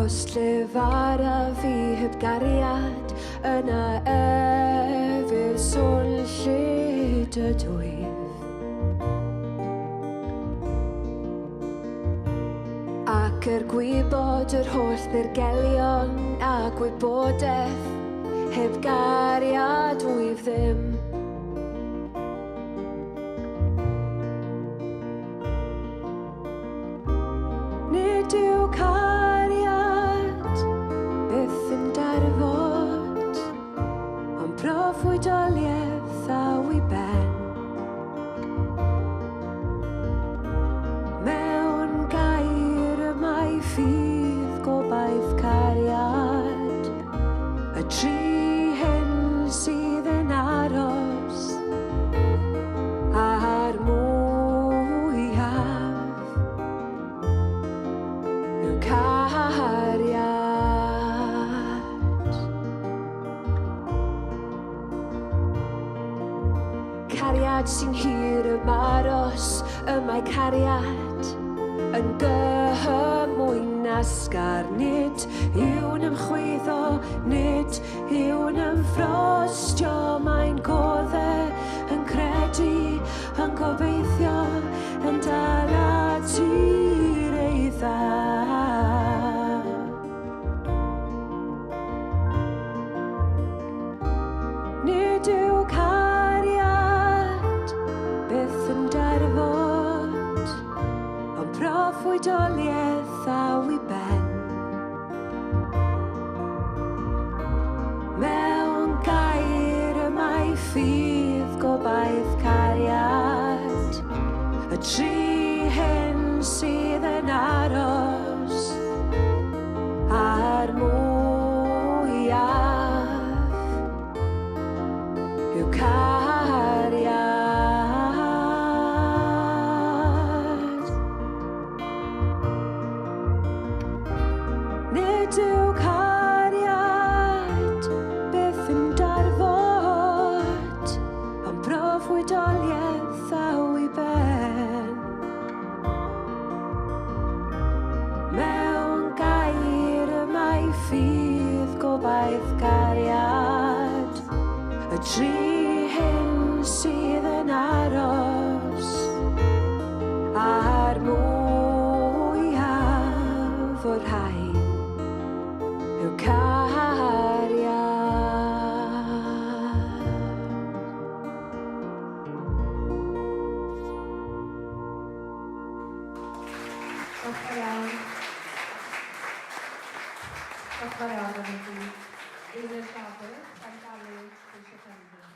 Os llyfar a fi heb gariad yna efydd sôn llyd y dwyf. Ac gwybod yr holl ddirgelion a gwybodaeth heb gariad wyf ddim. Nid yw cariad byth yn darfod, ond proffwydoliaeth a wy ben. Mewn gair y mae ffydd gobaith cariad, y tri hyn sydd yn aros a'r cariad sy'n hir y maros, y mae cariad yn gymwyn asgar. Nid yw'n ymchwyddo, nid yw'n ymffrostio, mae'n goddau yn credu, yn gobeithio, yn dal at i'r eidda. Nid yw cariad byth yn darfod, ond proffwydoliaeth a wy ben. Mewn gair y mae ffydd gobaith cariad, y tri hyn sydd yn aros a'r mwyaf yw cariad. Nid yw cariad byth yn darfod, ond proffwydoliaeth a wy ben. Mewn gair y mae ffydd gobaith cariad, y tri hyn sydd yn aros a'r mwyaf o'r rhain yw cariad. Diolch yn fawr am y byd. I'r llafur, gan galw eisiau cefndir.